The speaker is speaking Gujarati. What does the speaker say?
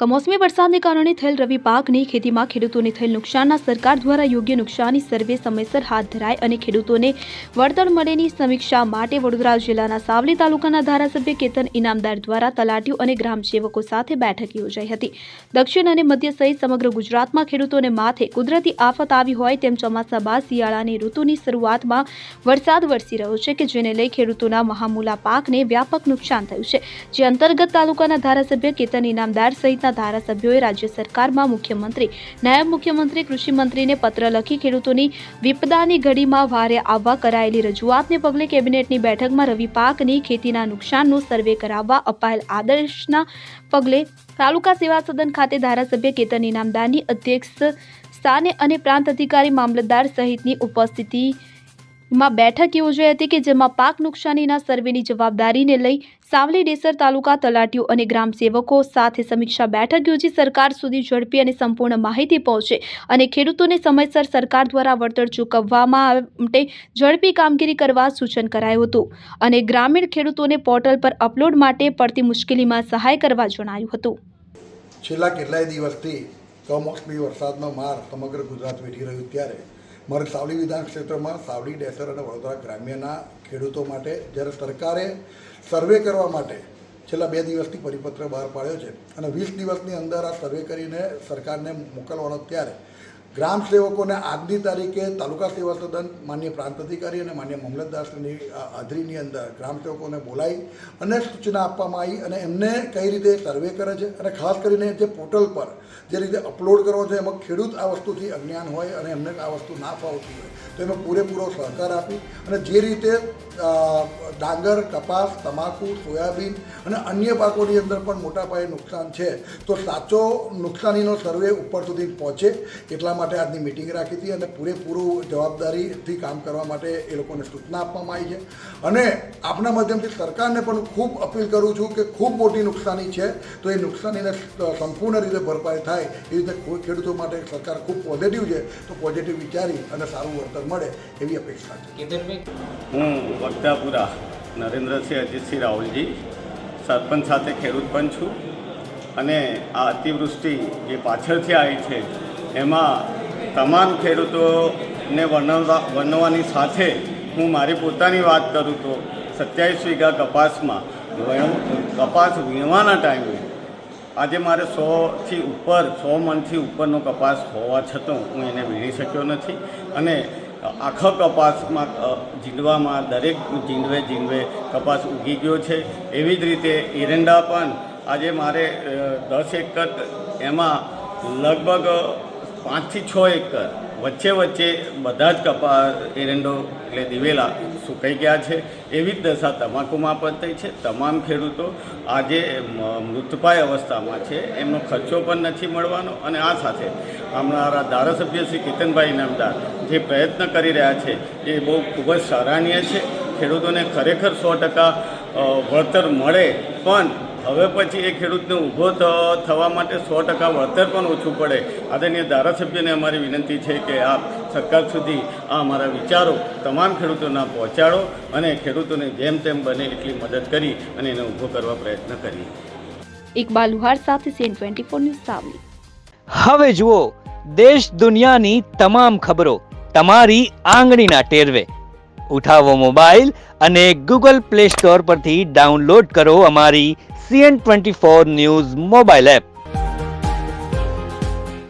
કમોસમી વરસાદને કારણે થયેલ રવિ પાકની ખેતીમાં ખેડૂતોને થયેલ નુકસાનના સરકાર દ્વારા યોગ્ય નુકસાની સર્વે સમયસર હાથ ધરાય અને ખેડૂતોને વળતર મળેની સમીક્ષા માટે વડોદરા જિલ્લાના સાવલી તાલુકાના ધારાસભ્ય કેતન ઇનામદાર દ્વારા તલાટીઓ અને ગ્રામસેવકો સાથે બેઠક યોજાઈ હતી। દક્ષિણ અને મધ્ય સહિત સમગ્ર ગુજરાતમાં ખેડૂતોને માથે કુદરતી આફત આવી હોય તેમ ચોમાસા બાદ શિયાળાની ઋતુની શરૂઆતમાં વરસાદ વરસી રહ્યો છે કે જેને લઈ ખેડૂતોના મહામૂલા પાકને વ્યાપક નુકસાન થયું છે। જે અંતર્ગત તાલુકાના ધારાસભ્ય કેતન ઇનામદાર સહિતના ધારાસભ્યોએ રાજ્ય સરકારમાં મુખ્યમંત્રી, નાયબ મુખ્યમંત્રી, કૃષિ મંત્રીને પત્ર લખી ખેડૂતોની વિપદાની ઘડીમાં વારે આવવા કરાયેલી રજૂઆતને પગલે કેબિનેટની બેઠકમાં રવિ પાકની ખેતીના નુકસાનનો સર્વે કરાવવા અપાયેલ આદેશના પગલે તાલુકા સેવા સદન ખાતે ધારાસભ્ય કેતન ઇનામદારની અધ્યક્ષ સ્થાને અને પ્રાંત અધિકારી, મામલતદાર સહિતની ઉપસ્થિતિમાં બેઠક યોજાઈ હતી કે જેમાં પાક નુકસાનીના સર્વેની જવાબદારીને લઈ સાવલી ડેસર તાલુકા તલાટીઓ અને ગ્રામસેવકો સાથે સમીક્ષા બેઠક યોજી સરકાર સુધી ઝડપી અને સંપૂર્ણ માહિતી પહોંચે અને ખેડૂતોને સમયસર સરકાર દ્વારા વળતર ચૂકવવામાં માટે ઝડપી કામગીરી કરવા સૂચન કરાયું હતું અને ગ્રામીણ ખેડૂતોને પોર્ટલ પર અપલોડ માટે પડતી મુશ્કેલીમાં સહાય કરવા જણાવ્યું હતું। છેલ્લા કેટલાય દિવસથી કમોસમી વરસાદનો માર સમગ્ર ગુજરાત વેઠી રહ્યું ત્યારે મારે સાવલી વિધાન ક્ષેત્રમાં સાવલી, ડેસર અને વડોદરા ગ્રામ્યના ખેડૂતો માટે જ્યારે સરકારે સર્વે કરવા માટે છેલ્લા 2 દિવસથી પરિપત્ર બહાર પાડ્યો છે અને 20 દિવસની અંદર આ સર્વે કરીને સરકારને મોકલવાનો ત્યારે ગ્રામ સેવકોને આજની તારીખે તાલુકા સેવા સદન, માન્ય પ્રાંત અધિકારી અને માન્ય મામલતદારની હાજરીની અંદર ગ્રામ સેવકોને બોલાવી અને સૂચના આપવામાં આવી અને એમને કઈ રીતે સર્વે કરે છે અને ખાસ કરીને જે પોર્ટલ પર જે રીતે અપલોડ કરવો છે એમાં ખેડૂત આ વસ્તુથી અજ્ઞાન હોય અને એમને આ વસ્તુ ના ફાવતી હોય તો એમાં પૂરેપૂરો સહકાર આપી અને જે રીતે ડાંગર, કપાસ, તમાકુ, સોયાબીન અને અન્ય પાકોની અંદર પણ મોટા પાયે નુકસાન છે તો સાચો નુકસાનીનો સર્વે ઉપર સુધી પહોંચે એટલા માટે આજની મિટિંગ રાખી હતી અને પૂરેપૂરું જવાબદારીથી કામ કરવા માટે એ લોકોને સૂચના આપવામાં આવી છે અને આપના માધ્યમથી સરકારને પણ ખૂબ અપીલ કરું છું કે ખૂબ મોટી નુકસાની છે તો એ નુકસાનીને સંપૂર્ણ રીતે ભરપાઈ થાય એ રીતે ખેડૂતો માટે સરકાર ખૂબ પોઝિટિવ છે તો પોઝિટિવ વિચારી અને સારું વળતર મળે એવી અપેક્ષા છે। હું વક્તાપુરા નરેન્દ્રસિંહ અજીતસિંહ રાહુલજી, સરપંચ સાથે ખેડૂત પણ છું અને આ અતિવૃષ્ટિ જે પાછળથી આવી છે એમાં તમામ ખેડૂતોને વર્ણવવાની સાથે હું મારી પોતાની વાત કરું તો 27 વીઘા કપાસમાં કપાસ વીણવાના ટાઈમે આજે મારે 100 મણથી ઉપરનો કપાસ હોવા છતાં હું એને વીણી શક્યો નથી અને આખા કપાસમાં જીંડવામાં દરેક જીંડવે કપાસ ઉગી ગયો છે। એવી જ રીતે એરંડા પણ આજે મારે 10 એકર એમાં લગભગ 5 થી 6 એકર વચ્ચે બધા જ એરંડો એટલે દિવેલા સુકાઈ ગયા છે। એવી જ દશા તમાકુમાં પણ થઈ છે। તમામ ખેડૂતો આજે મૃતપાય અવસ્થામાં છે, એમનો ખર્ચો પણ નથી મળવાનો અને આ સાથે અમારા ધારાસભ્ય શ્રી કેતનભાઈ ઇનામદાર જે પ્રયત્ન કરી રહ્યા છે એ બહુ ખૂબ જ સરાહનીય છે। ખેડૂતોને ખરેખર 100% વળતર મળે પણ હવે પછી એ ખેડૂતને ઊભો થવા માટે 100% વળતર પણ ઓછું પડે। આદરણીય ધારાસભ્યને અમારી વિનંતી છે કે આપ સરકાર સુધી આ અમારા વિચારો તમામ ખેડૂતોના પહોંચાડો અને ખેડૂતોને જેમ તેમ બને એટલી મદદ કરી અને એને ઊભો કરવા પ્રયત્ન કરીએ। ઇકબાલ લુહાર સાથે CN24 ન્યૂઝ સાવલી। હવે જુઓ દેશ દુનિયાની તમામ ખબરો તમારી આંગળીના ટેરવે। ઉઠાવો મોબાઈલ અને Google Play Store પરથી ડાઉનલોડ કરો અમારી CN24 ન્યૂઝ મોબાઈલ એપ।